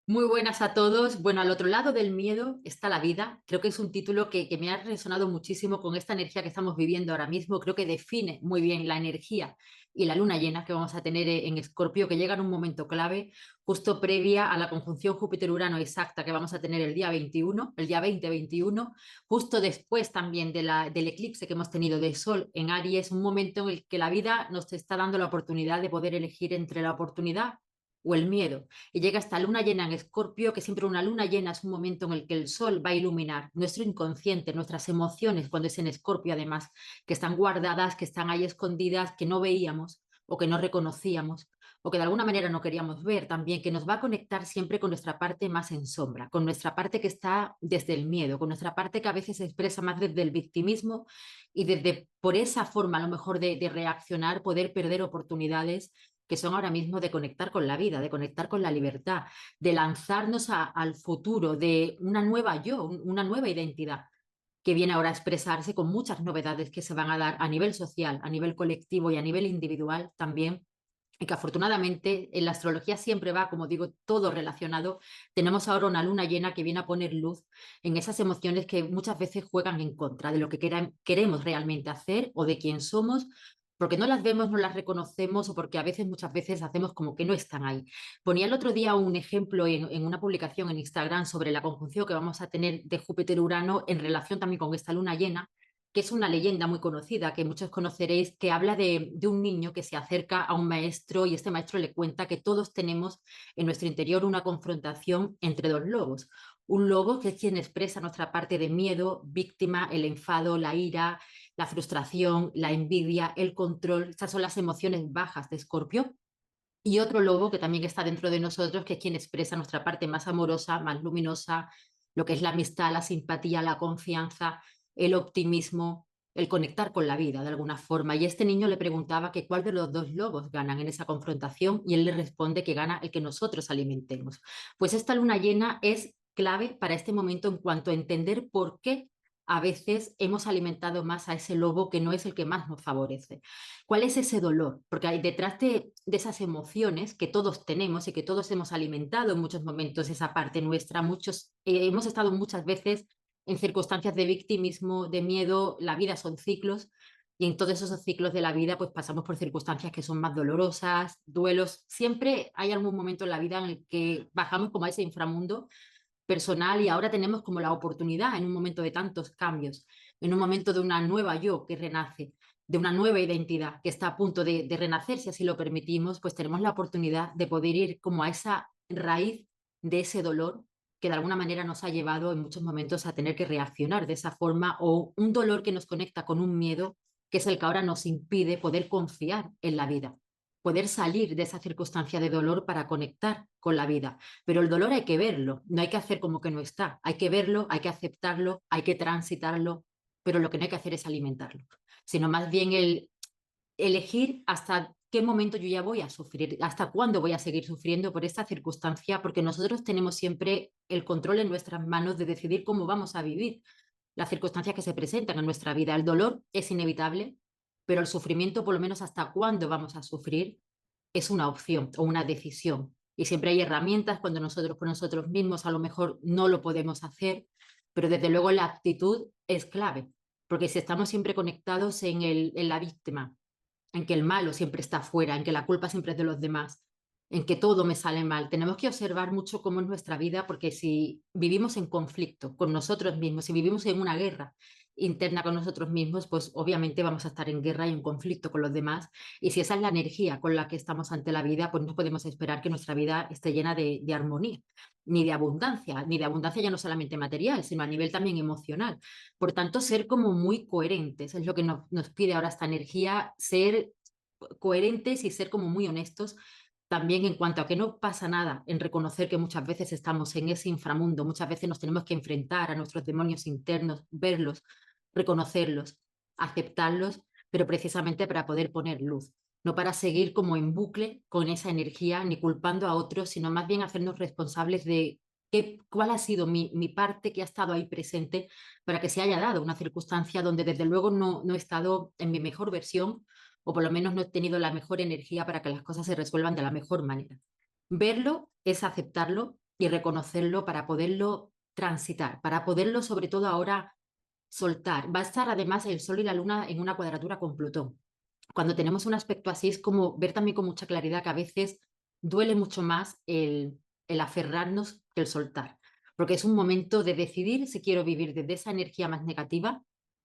Muy buenas a todos. Bueno, al otro lado del miedo está la vida. Creo que es un título que me ha resonado muchísimo con esta energía que estamos viviendo ahora mismo. Creo que define muy bien la energía y la luna llena que vamos a tener en Escorpio, que llega en un momento clave, justo previa a la conjunción Júpiter-Urano exacta que vamos a tener el día 21, el día 20-21, justo después también del eclipse que hemos tenido de Sol en Aries, un momento en el que la vida nos está dando la oportunidad de poder elegir entre la oportunidad o el miedo y llega esta luna llena en Escorpio, que siempre una luna llena es un momento en el que el sol va a iluminar nuestro inconsciente, nuestras emociones, cuando es en Escorpio además, que están guardadas, que están ahí escondidas, que no veíamos o que no reconocíamos o que de alguna manera no queríamos ver también, que nos va a conectar siempre con nuestra parte más en sombra, con nuestra parte que está desde el miedo, con nuestra parte que a veces se expresa más desde el victimismo y desde por esa forma a lo mejor de reaccionar, poder perder oportunidades que son ahora mismo de conectar con la vida, de conectar con la libertad, de lanzarnos al futuro, de una nueva yo, una nueva identidad que viene ahora a expresarse con muchas novedades que se van a dar a nivel social, a nivel colectivo y a nivel individual también. Y que afortunadamente en la astrología siempre va, como digo, todo relacionado. Tenemos ahora una luna llena que viene a poner luz en esas emociones que muchas veces juegan en contra de lo que queremos realmente hacer o de quién somos, porque no las vemos, no las reconocemos o porque a veces, muchas veces hacemos como que no están ahí. Ponía el otro día un ejemplo en una publicación en Instagram sobre la conjunción que vamos a tener de Júpiter-Urano en relación también con esta luna llena, que es una leyenda muy conocida que muchos conoceréis, que habla de un niño que se acerca a un maestro y este maestro le cuenta que todos tenemos en nuestro interior una confrontación entre dos lobos. Un lobo que es quien expresa nuestra parte de miedo, víctima, el enfado, la ira, la frustración, la envidia, el control. Estas son las emociones bajas de Escorpio. Y otro lobo que también está dentro de nosotros, que es quien expresa nuestra parte más amorosa, más luminosa, lo que es la amistad, la simpatía, la confianza, el optimismo, el conectar con la vida de alguna forma. Y este niño le preguntaba que cuál de los dos lobos ganan en esa confrontación y él le responde que gana el que nosotros alimentemos. Pues esta luna llena es clave para este momento en cuanto a entender por qué a veces hemos alimentado más a ese lobo que no es el que más nos favorece. ¿Cuál es ese dolor? Porque hay detrás de esas emociones que todos tenemos y que todos hemos alimentado en muchos momentos esa parte nuestra, hemos estado muchas veces en circunstancias de victimismo, de miedo, la vida son ciclos y en todos esos ciclos de la vida pues pasamos por circunstancias que son más dolorosas, duelos, siempre hay algún momento en la vida en el que bajamos como a ese inframundo personal y ahora tenemos como la oportunidad en un momento de tantos cambios, en un momento de una nueva yo que renace, de una nueva identidad que está a punto de renacer, si así lo permitimos, pues tenemos la oportunidad de poder ir como a esa raíz de ese dolor que de alguna manera nos ha llevado en muchos momentos a tener que reaccionar de esa forma o un dolor que nos conecta con un miedo que es el que ahora nos impide poder confiar en la vida, poder salir de esa circunstancia de dolor para conectar con la vida. Pero el dolor hay que verlo, no hay que hacer como que no está, hay que verlo, hay que aceptarlo, hay que transitarlo, pero lo que no hay que hacer es alimentarlo, sino más bien el elegir hasta qué momento yo ya voy a sufrir, hasta cuándo voy a seguir sufriendo por esta circunstancia, porque nosotros tenemos siempre el control en nuestras manos de decidir cómo vamos a vivir las circunstancias que se presentan en nuestra vida. El dolor es inevitable, pero el sufrimiento, por lo menos hasta cuándo vamos a sufrir, es una opción o una decisión. Y siempre hay herramientas cuando nosotros por nosotros mismos a lo mejor no lo podemos hacer, pero desde luego la actitud es clave, porque si estamos siempre conectados en la víctima, en que el malo siempre está afuera, en que la culpa siempre es de los demás, en que todo me sale mal. Tenemos que observar mucho cómo es nuestra vida, porque si vivimos en conflicto con nosotros mismos, si vivimos en una guerra interna con nosotros mismos, pues obviamente vamos a estar en guerra y en conflicto con los demás. Y si esa es la energía con la que estamos ante la vida, pues no podemos esperar que nuestra vida esté llena de armonía, ni de abundancia ya no solamente material, sino a nivel también emocional. Por tanto, ser como muy coherentes, es lo que nos pide ahora esta energía, ser coherentes y ser como muy honestos también en cuanto a que no pasa nada en reconocer que muchas veces estamos en ese inframundo, muchas veces nos tenemos que enfrentar a nuestros demonios internos, verlos, reconocerlos, aceptarlos, pero precisamente para poder poner luz, no para seguir como en bucle con esa energía ni culpando a otros, sino más bien hacernos responsables de cuál ha sido mi parte que ha estado ahí presente para que se haya dado una circunstancia donde desde luego no he estado en mi mejor versión o por lo menos no he tenido la mejor energía para que las cosas se resuelvan de la mejor manera. Verlo es aceptarlo y reconocerlo para poderlo transitar, para poderlo sobre todo ahora soltar. Va a estar además el Sol y la Luna en una cuadratura con Plutón. Cuando tenemos un aspecto así es como ver también con mucha claridad que a veces duele mucho más el aferrarnos que el soltar, porque es un momento de decidir si quiero vivir desde esa energía más negativa,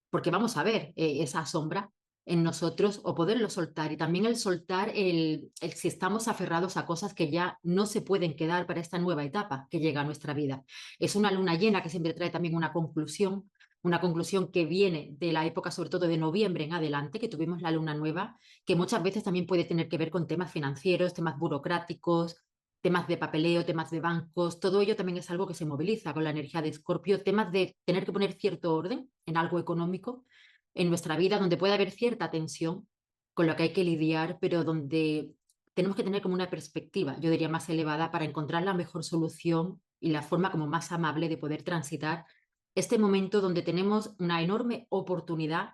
porque vamos a ver esa sombra en nosotros o poderlo soltar y también el soltar el si estamos aferrados a cosas que ya no se pueden quedar para esta nueva etapa que llega a nuestra vida. Es una luna llena que siempre trae también una conclusión que viene de la época sobre todo de noviembre en adelante, que tuvimos la luna nueva, que muchas veces también puede tener que ver con temas financieros, temas burocráticos, temas de papeleo, temas de bancos, todo ello también es algo que se moviliza con la energía de Escorpio, temas de tener que poner cierto orden en algo económico en nuestra vida, donde puede haber cierta tensión con lo que hay que lidiar, pero donde tenemos que tener como una perspectiva, yo diría más elevada, para encontrar la mejor solución y la forma como más amable de poder transitar este momento donde tenemos una enorme oportunidad,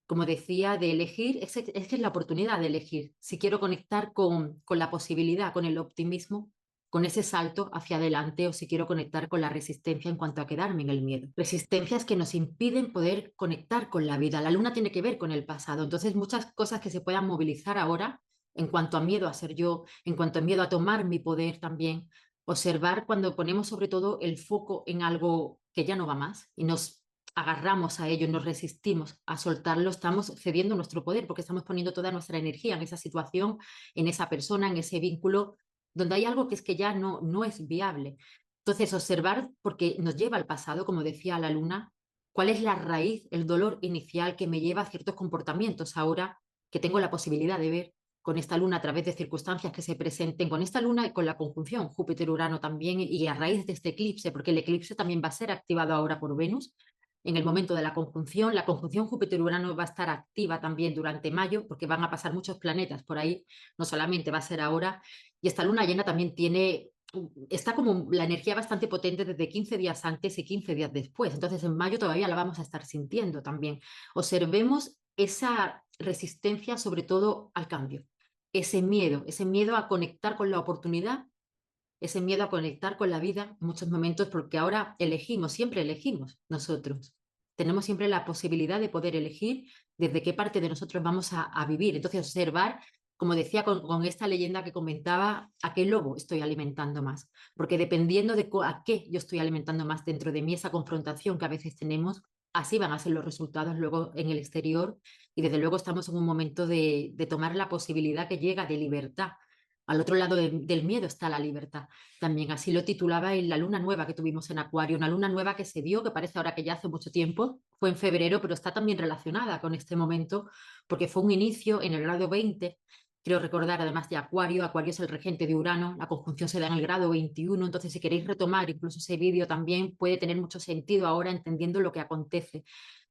como decía, de elegir, es que es la oportunidad de elegir si quiero conectar con la posibilidad, con el optimismo, con ese salto hacia adelante o si quiero conectar con la resistencia en cuanto a quedarme en el miedo. Resistencias que nos impiden poder conectar con la vida. La luna tiene que ver con el pasado, entonces muchas cosas que se puedan movilizar ahora en cuanto a miedo a ser yo, en cuanto a miedo a tomar mi poder también, observar cuando ponemos sobre todo el foco en algo que ya no va más y nos agarramos a ello, nos resistimos a soltarlo, estamos cediendo nuestro poder porque estamos poniendo toda nuestra energía en esa situación, en esa persona, en ese vínculo, donde hay algo que es que ya no es viable. Entonces, observar, porque nos lleva al pasado, como decía la luna, cuál es la raíz, el dolor inicial que me lleva a ciertos comportamientos ahora que tengo la posibilidad de ver con esta luna a través de circunstancias que se presenten con esta luna y con la conjunción Júpiter-Urano también y a raíz de este eclipse, porque el eclipse también va a ser activado ahora por Venus en el momento de la conjunción Júpiter-Urano va a estar activa también durante mayo porque van a pasar muchos planetas por ahí, no solamente va a ser ahora, y esta luna llena también está como la energía bastante potente desde 15 días antes y 15 días después, entonces en mayo todavía la vamos a estar sintiendo también. Observemos esa resistencia sobre todo al cambio, ese miedo a conectar con la oportunidad, ese miedo a conectar con la vida en muchos momentos, porque ahora elegimos, siempre elegimos nosotros. Tenemos siempre la posibilidad de poder elegir desde qué parte de nosotros vamos a vivir. Entonces, observar, como decía con esta leyenda que comentaba, a qué lobo estoy alimentando más. Porque dependiendo de a qué yo estoy alimentando más dentro de mí, esa confrontación que a veces tenemos, así van a ser los resultados luego en el exterior. Y desde luego estamos en un momento de tomar la posibilidad que llega de libertad. Al otro lado del miedo está la libertad. También así lo titulaba en la luna nueva que tuvimos en Acuario, una luna nueva que se dio, que parece ahora que ya hace mucho tiempo, fue en febrero, pero está también relacionada con este momento, porque fue un inicio en el grado 20, creo recordar, además de Acuario, Acuario es el regente de Urano, la conjunción se da en el grado 21, entonces si queréis retomar incluso ese vídeo también puede tener mucho sentido ahora entendiendo lo que acontece.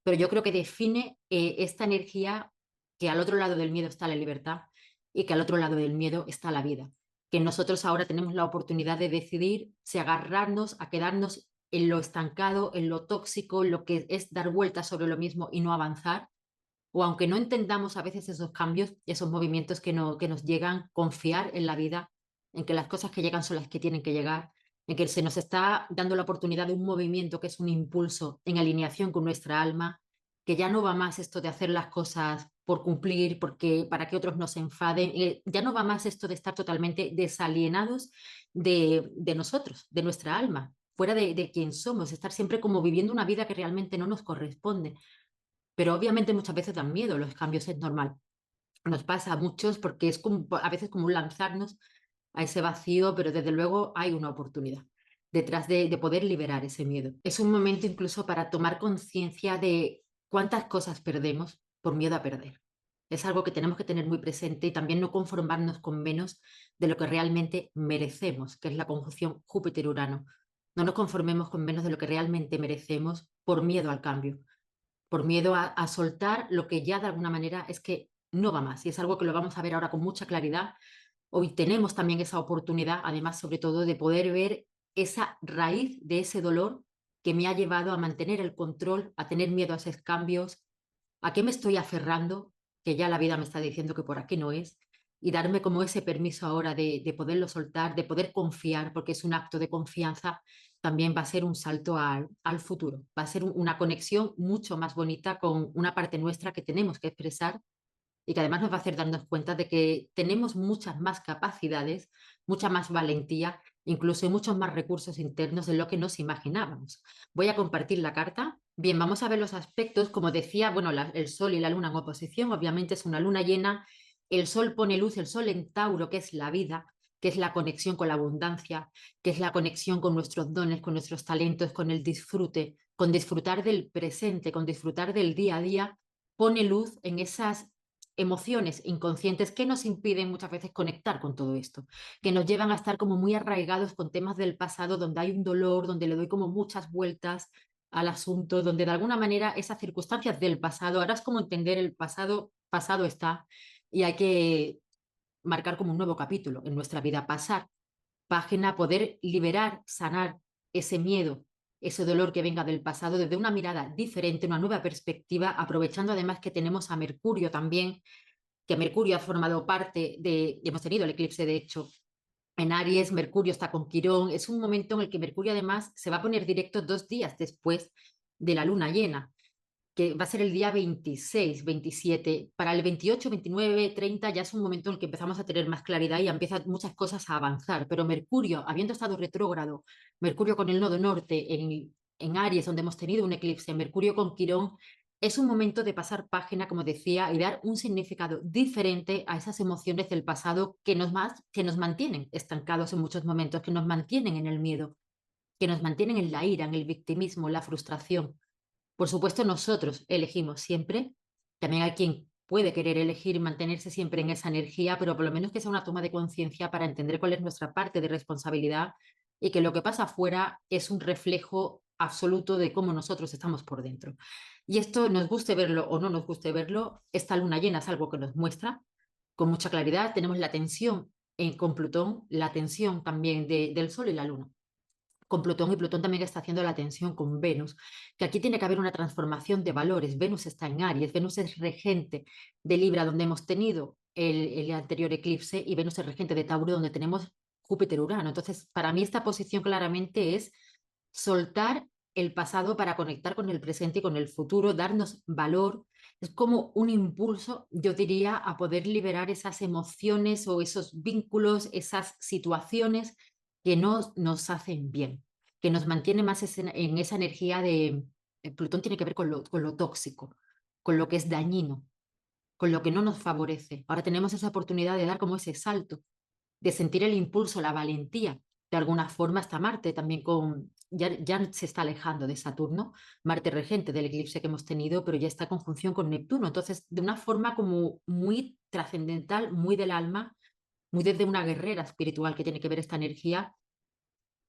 Pero yo creo que define esta energía que al otro lado del miedo está la libertad y que al otro lado del miedo está la vida. Que nosotros ahora tenemos la oportunidad de decidir si agarrarnos a quedarnos en lo estancado, en lo tóxico, lo que es dar vueltas sobre lo mismo y no avanzar, o aunque no entendamos a veces esos cambios, esos movimientos que nos llegan, confiar en la vida, en que las cosas que llegan son las que tienen que llegar, en que se nos está dando la oportunidad de un movimiento que es un impulso en alineación con nuestra alma, que ya no va más esto de hacer las cosas por cumplir, porque para que otros no se enfaden, ya no va más esto de estar totalmente desalienados de nosotros, de nuestra alma, fuera de quién somos, estar siempre como viviendo una vida que realmente no nos corresponde. Pero obviamente muchas veces dan miedo, los cambios es normal. Nos pasa a muchos porque es como, a veces como un lanzarnos a ese vacío, pero desde luego hay una oportunidad detrás de poder liberar ese miedo. Es un momento incluso para tomar conciencia de cuántas cosas perdemos por miedo a perder. Es algo que tenemos que tener muy presente y también no conformarnos con menos de lo que realmente merecemos, que es la conjunción Júpiter-Urano. No nos conformemos con menos de lo que realmente merecemos por miedo al cambio, por miedo a soltar lo que ya de alguna manera es que no va más. Y es algo que lo vamos a ver ahora con mucha claridad. Hoy tenemos también esa oportunidad, además, sobre todo, de poder ver esa raíz de ese dolor que me ha llevado a mantener el control, a tener miedo a esos cambios, a qué me estoy aferrando, que ya la vida me está diciendo que por aquí no es, y darme como ese permiso ahora de poderlo soltar, de poder confiar, porque es un acto de confianza, también va a ser un salto al futuro, va a ser una conexión mucho más bonita con una parte nuestra que tenemos que expresar y que además nos va a hacer darnos cuenta de que tenemos muchas más capacidades, mucha más valentía, incluso hay muchos más recursos internos de lo que nos imaginábamos. Voy a compartir la carta. Bien, vamos a ver los aspectos. Como decía, bueno, el Sol y la Luna en oposición, obviamente es una luna llena. El Sol pone luz, el Sol en Tauro, que es la vida, que es la conexión con la abundancia, que es la conexión con nuestros dones, con nuestros talentos, con el disfrute, con disfrutar del presente, con disfrutar del día a día, pone luz en esas emociones inconscientes que nos impiden muchas veces conectar con todo esto, que nos llevan a estar como muy arraigados con temas del pasado donde hay un dolor, donde le doy como muchas vueltas al asunto, donde de alguna manera esas circunstancias del pasado, ahora es como entender el pasado, pasado está y hay que marcar como un nuevo capítulo en nuestra vida, pasar página, poder liberar, sanar ese miedo, ese dolor que venga del pasado desde una mirada diferente, una nueva perspectiva, aprovechando además que tenemos a Mercurio también, que Mercurio ha formado parte hemos tenido el eclipse de hecho en Aries, Mercurio está con Quirón, es un momento en el que Mercurio además se va a poner directo 2 días después de la luna llena, que va a ser el día 26, 27. Para el 28, 29, 30 ya es un momento en el que empezamos a tener más claridad y empiezan muchas cosas a avanzar. Pero Mercurio, habiendo estado retrógrado, Mercurio con el nodo norte en Aries, donde hemos tenido un eclipse, Mercurio con Quirón, es un momento de pasar página, como decía, y dar un significado diferente a esas emociones del pasado que nos mantienen estancados en muchos momentos, que nos mantienen en el miedo, que nos mantienen en la ira, en el victimismo, en la frustración. Por supuesto, nosotros elegimos siempre. También hay quien puede querer elegir y mantenerse siempre en esa energía, pero por lo menos que sea una toma de conciencia para entender cuál es nuestra parte de responsabilidad y que lo que pasa afuera es un reflejo absoluto de cómo nosotros estamos por dentro. Y esto, nos guste verlo o no nos guste verlo, esta luna llena es algo que nos muestra con mucha claridad. Tenemos la tensión con Plutón, la tensión también del Sol y la Luna con Plutón y Plutón también está haciendo la tensión con Venus, que aquí tiene que haber una transformación de valores. Venus está en Aries, Venus es regente de Libra, donde hemos tenido el anterior eclipse, y Venus es regente de Tauro, donde tenemos Júpiter-Urano. Entonces, para mí esta posición claramente es soltar el pasado para conectar con el presente y con el futuro, darnos valor. Es como un impulso, yo diría, a poder liberar esas emociones o esos vínculos, esas situaciones que nos hacen bien, que nos mantiene más en esa energía de... Plutón tiene que ver con lo tóxico, con lo que es dañino, con lo que no nos favorece. Ahora tenemos esa oportunidad de dar como ese salto, de sentir el impulso, la valentía. De alguna forma hasta Marte también ya se está alejando de Saturno, Marte regente del eclipse que hemos tenido, pero ya está en conjunción con Neptuno. Entonces, de una forma como muy trascendental, muy del alma, muy desde una guerrera espiritual que tiene que ver esta energía,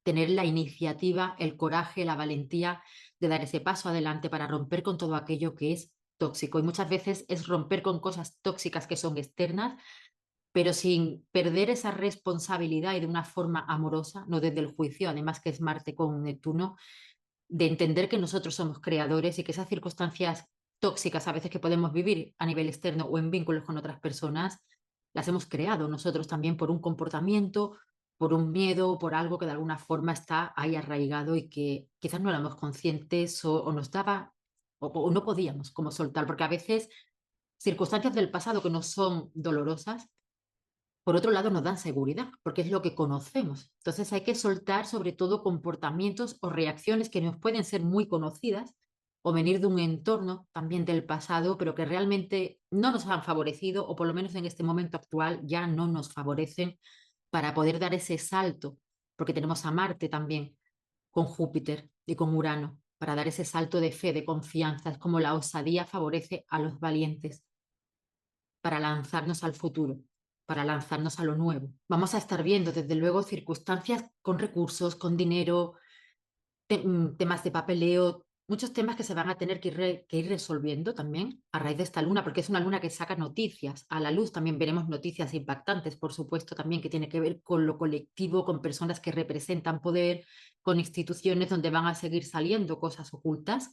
tener la iniciativa, el coraje, la valentía de dar ese paso adelante para romper con todo aquello que es tóxico. Y muchas veces es romper con cosas tóxicas que son externas, pero sin perder esa responsabilidad y de una forma amorosa, no desde el juicio, además que es Marte con Neptuno, de entender que nosotros somos creadores y que esas circunstancias tóxicas a veces que podemos vivir a nivel externo o en vínculos con otras personas, las hemos creado nosotros también por un comportamiento, por un miedo, por algo que de alguna forma está ahí arraigado y que quizás no éramos conscientes o nos daba o no podíamos como soltar, porque a veces circunstancias del pasado que no son dolorosas, por otro lado nos dan seguridad, porque es lo que conocemos. Entonces hay que soltar sobre todo comportamientos o reacciones que nos pueden ser muy conocidas o venir de un entorno también del pasado, pero que realmente no nos han favorecido o por lo menos en este momento actual ya no nos favorecen para poder dar ese salto, porque tenemos a Marte también con Júpiter y con Urano, para dar ese salto de fe, de confianza. Es como la osadía favorece a los valientes para lanzarnos al futuro, para lanzarnos a lo nuevo. Vamos a estar viendo, desde luego, circunstancias con recursos, con dinero, temas de papeleo, muchos temas que se van a tener que ir resolviendo también a raíz de esta luna, porque es una luna que saca noticias a la luz. También veremos noticias impactantes, por supuesto, también que tiene que ver con lo colectivo, con personas que representan poder, con instituciones donde van a seguir saliendo cosas ocultas.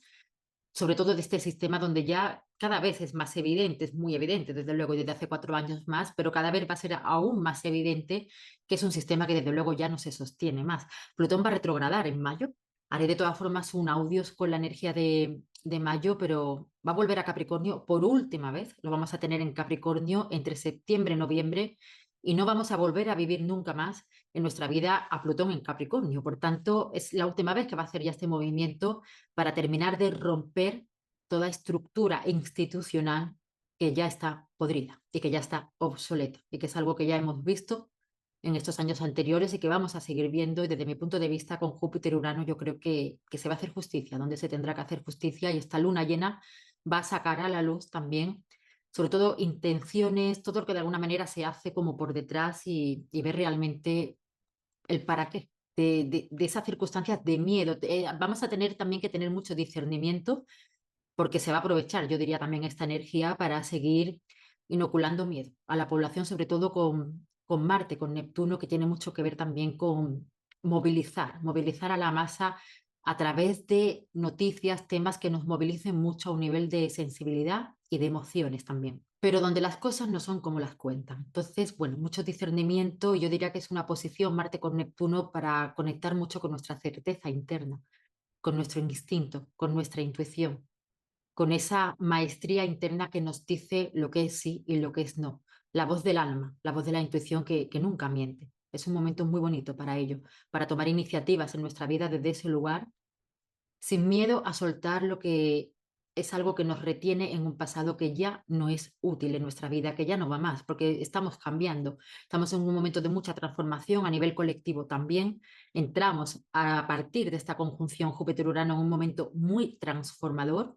sobre todo de este sistema donde ya cada vez es más evidente, es muy evidente, desde luego, y desde hace 4 años más, pero cada vez va a ser aún más evidente que es un sistema que desde luego ya no se sostiene más. Plutón va a retrogradar en mayo. Haré de todas formas un audio con la energía de mayo, pero va a volver a Capricornio por última vez. Lo vamos a tener en Capricornio entre septiembre y noviembre y no vamos a volver a vivir nunca más en nuestra vida a Plutón en Capricornio. Por tanto, es la última vez que va a hacer ya este movimiento para terminar de romper toda estructura institucional que ya está podrida y que ya está obsoleta y que es algo que ya hemos visto en estos años anteriores y que vamos a seguir viendo. Y desde mi punto de vista, con Júpiter y Urano, yo creo que se va a hacer justicia, donde se tendrá que hacer justicia, y esta luna llena va a sacar a la luz también, sobre todo intenciones, todo lo que de alguna manera se hace como por detrás y ver realmente el para qué de esas circunstancias de miedo. Vamos a tener también que tener mucho discernimiento porque se va a aprovechar, yo diría, también esta energía para seguir inoculando miedo a la población, sobre todo con Marte, con Neptuno, que tiene mucho que ver también con movilizar a la masa a través de noticias, temas que nos movilicen mucho a un nivel de sensibilidad y de emociones también, pero donde las cosas no son como las cuentan. Entonces, bueno, mucho discernimiento, y yo diría que es una posición Marte con Neptuno para conectar mucho con nuestra certeza interna, con nuestro instinto, con nuestra intuición, con esa maestría interna que nos dice lo que es sí y lo que es no. La voz del alma, la voz de la intuición que nunca miente. Es un momento muy bonito para ello, para tomar iniciativas en nuestra vida desde ese lugar, sin miedo a soltar lo que es algo que nos retiene en un pasado que ya no es útil en nuestra vida, que ya no va más, porque estamos cambiando. Estamos en un momento de mucha transformación a nivel colectivo también. Entramos a partir de esta conjunción Júpiter-Urano en un momento muy transformador.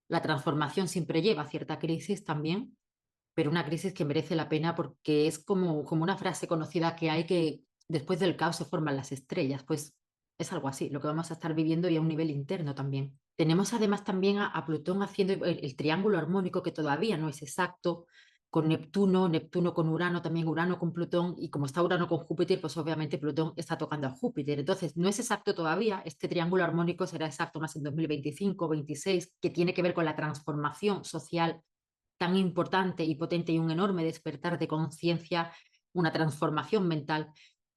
La transformación siempre lleva a cierta crisis también, pero una crisis que merece la pena porque es como una frase conocida que hay, que después del caos se forman las estrellas. Pues es algo así, lo que vamos a estar viviendo, y a un nivel interno también. Tenemos además también a Plutón haciendo el triángulo armónico, que todavía no es exacto, con Neptuno, Neptuno con Urano, también Urano con Plutón, y como está Urano con Júpiter, pues obviamente Plutón está tocando a Júpiter. Entonces, no es exacto todavía, este triángulo armónico será exacto más en 2025, 26, que tiene que ver con la transformación social tan importante y potente, y un enorme despertar de conciencia, una transformación mental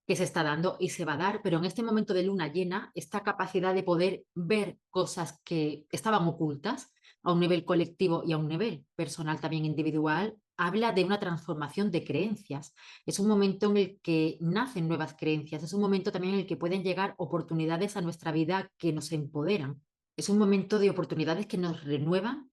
que se está dando y se va a dar, pero en este momento de luna llena, esta capacidad de poder ver cosas que estaban ocultas a un nivel colectivo y a un nivel personal también individual, habla de una transformación de creencias. Es un momento en el que nacen nuevas creencias, es un momento también en el que pueden llegar oportunidades a nuestra vida que nos empoderan. Es un momento de oportunidades que nos renuevan,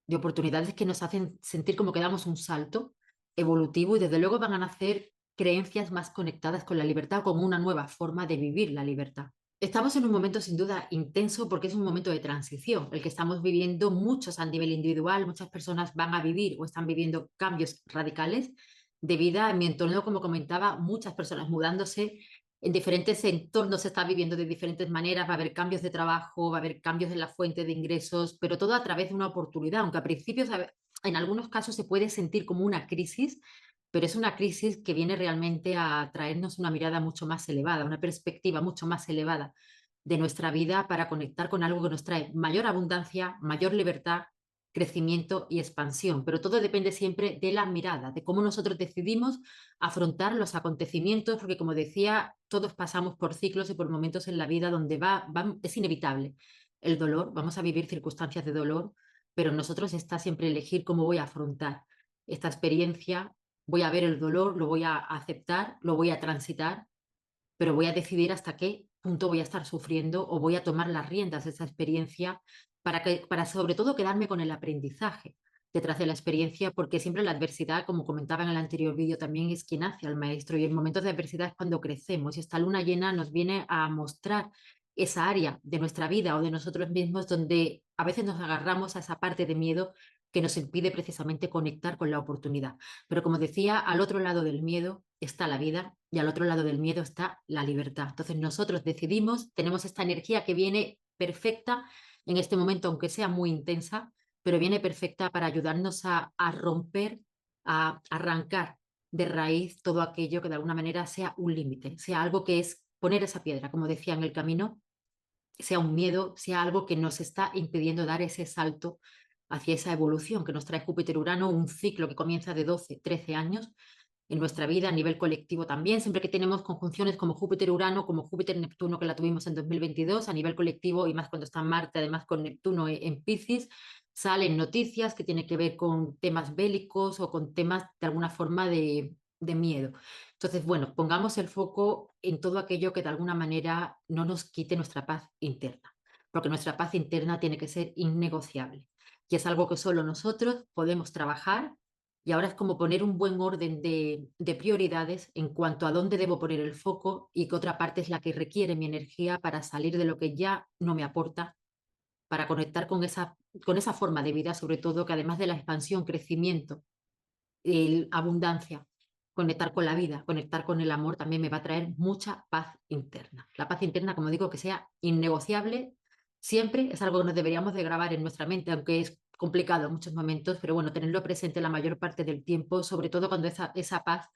de oportunidades que nos hacen sentir como que damos un salto evolutivo, y desde luego van a nacer creencias más conectadas con la libertad, como una nueva forma de vivir la libertad. Estamos en un momento sin duda intenso porque es un momento de transición, el que estamos viviendo muchos a nivel individual. Muchas personas van a vivir o están viviendo cambios radicales de vida. En mi entorno, como comentaba, muchas personas mudándose en diferentes entornos, se está viviendo de diferentes maneras. Va a haber cambios de trabajo, va a haber cambios en la fuente de ingresos, pero todo a través de una oportunidad, aunque a principios, en algunos casos, se puede sentir como una crisis, pero es una crisis que viene realmente a traernos una mirada mucho más elevada, una perspectiva mucho más elevada de nuestra vida, para conectar con algo que nos trae mayor abundancia, mayor libertad, crecimiento y expansión. Pero todo depende siempre de la mirada, de cómo nosotros decidimos afrontar los acontecimientos, porque como decía, todos pasamos por ciclos y por momentos en la vida donde es inevitable el dolor, vamos a vivir circunstancias de dolor, pero nosotros está siempre elegir cómo voy a afrontar esta experiencia. Voy a ver el dolor, lo voy a aceptar, lo voy a transitar, pero voy a decidir hasta qué punto voy a estar sufriendo, o voy a tomar las riendas de esa experiencia para sobre todo quedarme con el aprendizaje detrás de la experiencia, porque siempre la adversidad, como comentaba en el anterior vídeo, también es quien hace al maestro, y en momentos de adversidad es cuando crecemos, y esta luna llena nos viene a mostrar esa área de nuestra vida o de nosotros mismos donde a veces nos agarramos a esa parte de miedo que nos impide precisamente conectar con la oportunidad. Pero como decía, al otro lado del miedo está la vida, y al otro lado del miedo está la libertad. Entonces nosotros decidimos, tenemos esta energía que viene perfecta en este momento, aunque sea muy intensa, pero viene perfecta para ayudarnos a romper, a arrancar de raíz todo aquello que de alguna manera sea un límite, sea algo que es poner esa piedra, como decía, en el camino, sea un miedo, sea algo que nos está impidiendo dar ese salto hacia esa evolución que nos trae Júpiter-Urano, un ciclo que comienza de 12, 13 años en nuestra vida a nivel colectivo también, siempre que tenemos conjunciones como Júpiter-Urano, como Júpiter-Neptuno, que la tuvimos en 2022, a nivel colectivo y más cuando está Marte, además con Neptuno en Piscis, salen noticias que tienen que ver con temas bélicos o con temas de alguna forma de miedo. Entonces, bueno, pongamos el foco en todo aquello que de alguna manera no nos quite nuestra paz interna, porque nuestra paz interna tiene que ser innegociable y es algo que solo nosotros podemos trabajar y ahora es como poner un buen orden de prioridades en cuanto a dónde debo poner el foco y qué otra parte es la que requiere mi energía para salir de lo que ya no me aporta, para conectar con esa forma de vida, sobre todo que además de la expansión, crecimiento, abundancia, conectar con la vida, conectar con el amor, también me va a traer mucha paz interna. La paz interna, como digo, que sea innegociable, siempre es algo que nos deberíamos de grabar en nuestra mente, aunque es complicado en muchos momentos, pero bueno, tenerlo presente la mayor parte del tiempo, sobre todo cuando esa paz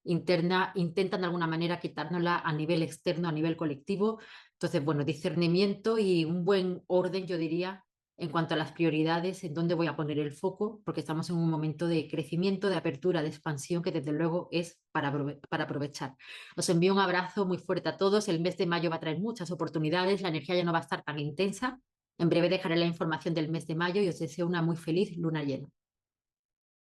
interna intentan de alguna manera quitárnosla a nivel externo, a nivel colectivo. Entonces, bueno, discernimiento y un buen orden, yo diría, en cuanto a las prioridades, en dónde voy a poner el foco, porque estamos en un momento de crecimiento, de apertura, de expansión, que desde luego es para aprovechar. Os envío un abrazo muy fuerte a todos. El mes de mayo va a traer muchas oportunidades, la energía ya no va a estar tan intensa. En breve dejaré la información del mes de mayo y os deseo una muy feliz luna llena.